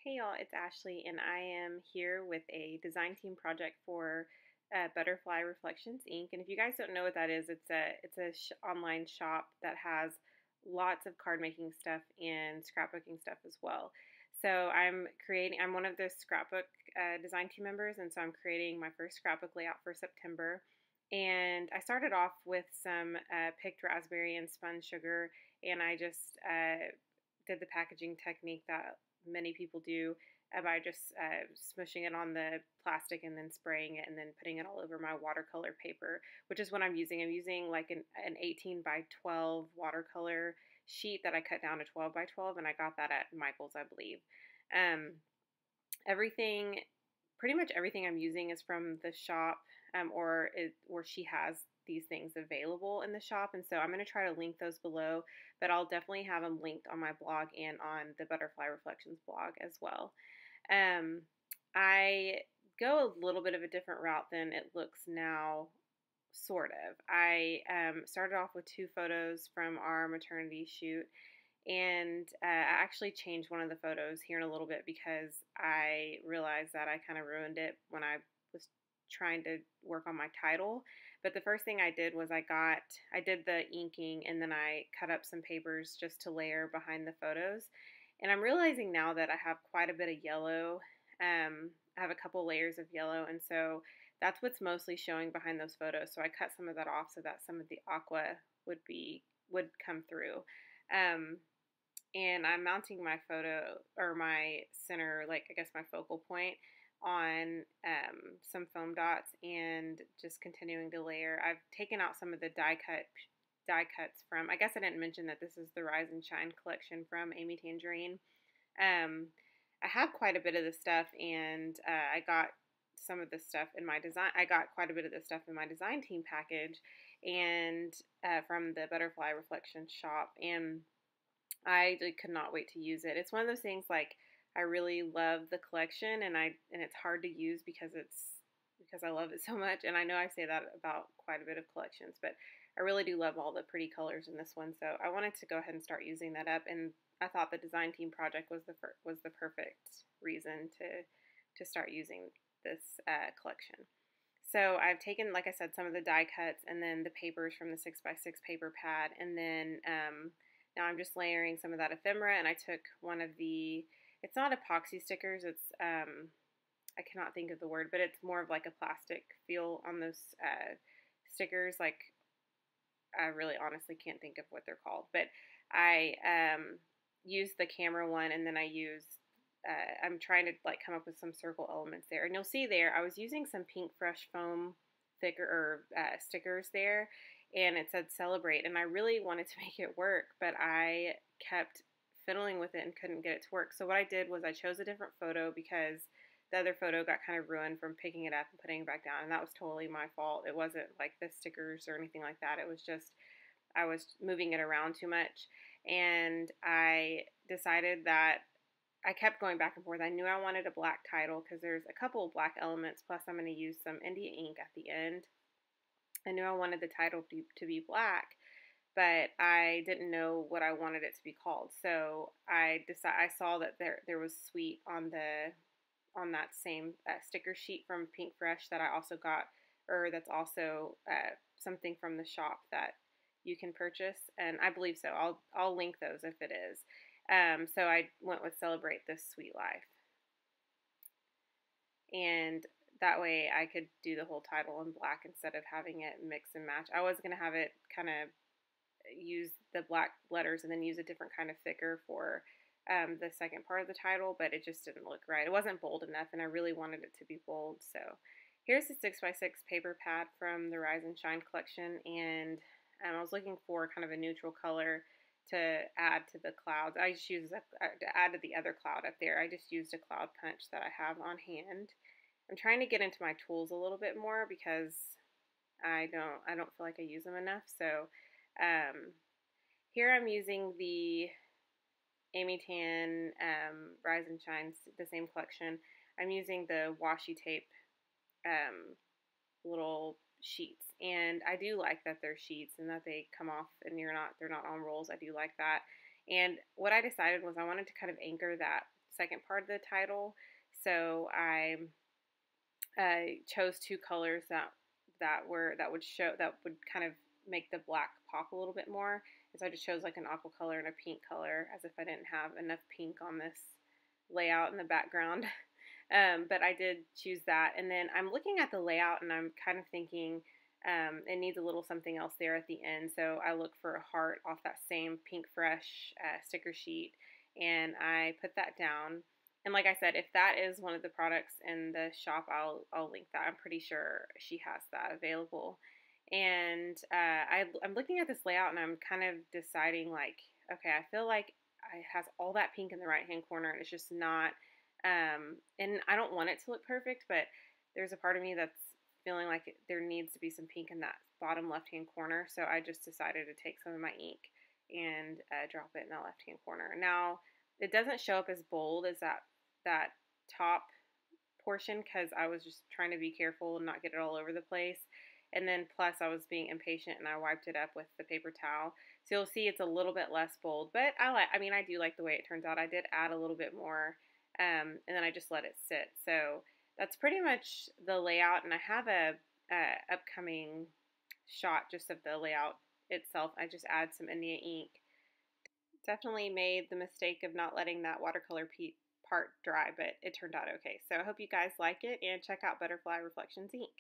Hey y'all, it's Ashley, and I am here with a design team project for Butterfly Reflections Inc. And if you guys don't know what that is, it's a online shop that has lots of card making stuff and scrapbooking stuff as well. So I'm one of the scrapbook design team members, and so I'm creating my first scrapbook layout for September. And I started off with some picked raspberry and spun sugar, and I just did the packaging technique that many people do by just smushing it on the plastic and then spraying it and then putting it all over my watercolor paper, which is what I'm using. I'm using like an 18 by 12 watercolor sheet that I cut down to 12 by 12, and I got that at Michael's, I believe. Um, everything, pretty much everything I'm using is from the shop, or she has these things available in the shop, and so I'm going to try to link those below, but I'll definitely have them linked on my blog and on the Butterfly Reflections blog as well. Um, I go a little bit of a different route than it looks now, sort of. I started off with two photos from our maternity shoot, and I actually changed one of the photos here in a little bit because I realized that I kind of ruined it when I was trying to work on my title. But the first thing I did was I did the inking, and then I cut up some papers just to layer behind the photos. And I'm realizing now that I have quite a bit of yellow. I have a couple layers of yellow, and so that's what's mostly showing behind those photos. So I cut some of that off so that some of the aqua would come through. Um, and I'm mounting my photo, or my center, like I guess my focal point, on some foam dots and just continuing to layer. I've taken out some of the die cuts from, I guess I didn't mention that this is the Rise and Shine collection from Amy Tangerine. I have quite a bit of the stuff, and I got some of the stuff in my design. I got quite a bit of the stuff in my design team package, and from the Butterfly Reflection shop, and I could not wait to use it. It's one of those things, like, I really love the collection, and it's hard to use because I love it so much. And I know I say that about quite a bit of collections, but I really do love all the pretty colors in this one. So I wanted to go ahead and start using that up, and I thought the design team project was the perfect reason to start using this collection. So I've taken, like I said, some of the die cuts and then the papers from the 6x6 paper pad, and then now I'm just layering some of that ephemera, and I took one of the, it's not epoxy stickers, it's, I cannot think of the word, but it's more of like a plastic feel on those stickers. Like, I really honestly can't think of what they're called, but I used the camera one, and then I'm trying to like come up with some circle elements there. And you'll see there, I was using some Pinkfresh foam stickers there, and it said celebrate, and I really wanted to make it work, but I kept fiddling with it and couldn't get it to work. So what I did was I chose a different photo because the other photo got kind of ruined from picking it up and putting it back down, and that was totally my fault. It wasn't like the stickers or anything like that. It was just I was moving it around too much, and I decided that I kept going back and forth. I knew I wanted a black title because there's a couple of black elements, plus I'm going to use some India ink at the end. I knew I wanted the title to be black, but I didn't know what I wanted it to be called. So I saw that there was sweet on that same sticker sheet from Pinkfresh that I also got, or that's also something from the shop that you can purchase, and I believe so. I'll link those if it is. So I went with Celebrate This Sweet Life, and that way I could do the whole title in black instead of having it mix and match. I was going to have it kind of use the black letters and then use a different kind of thicker for the second part of the title, but it just didn't look right. It wasn't bold enough, and I really wanted it to be bold. So here's the 6x6 paper pad from the Rise and Shine collection, and I was looking for kind of a neutral color to add to the clouds. I just used to add to the other cloud up there. I just used a cloud punch that I have on hand. I'm trying to get into my tools a little bit more because I don't feel like I use them enough. So here I'm using the Amy Tan Rise and Shine, the same collection. I'm using the washi tape little sheets, and I do like that they're sheets and that they come off and they're not on rolls. I do like that. And what I decided was I wanted to kind of anchor that second part of the title. So I chose two colors that would kind of make the black pop a little bit more. And so I just chose like an aqua color and a pink color, as if I didn't have enough pink on this layout in the background. But I did choose that. And then I'm looking at the layout and I'm kind of thinking it needs a little something else there at the end. So I look for a heart off that same Pinkfresh sticker sheet, and I put that down. And like I said, if that is one of the products in the shop, I'll link that. I'm pretty sure she has that available. And I'm looking at this layout and I'm kind of deciding, like, okay, I feel like it has all that pink in the right hand corner and it's just not. And I don't want it to look perfect, but there's a part of me that's feeling like there needs to be some pink in that bottom left hand corner. So I just decided to take some of my ink and drop it in the left hand corner. Now, it doesn't show up as bold as that top portion because I was just trying to be careful and not get it all over the place. And then plus I was being impatient and I wiped it up with the paper towel. So you'll see it's a little bit less bold, but I do like the way it turns out. I did add a little bit more, and then I just let it sit. So that's pretty much the layout, and I have a upcoming shot just of the layout itself. I just add some India ink. Definitely made the mistake of not letting that watercolor part dry, but it turned out okay. So I hope you guys like it and check out Butterfly Reflections ink.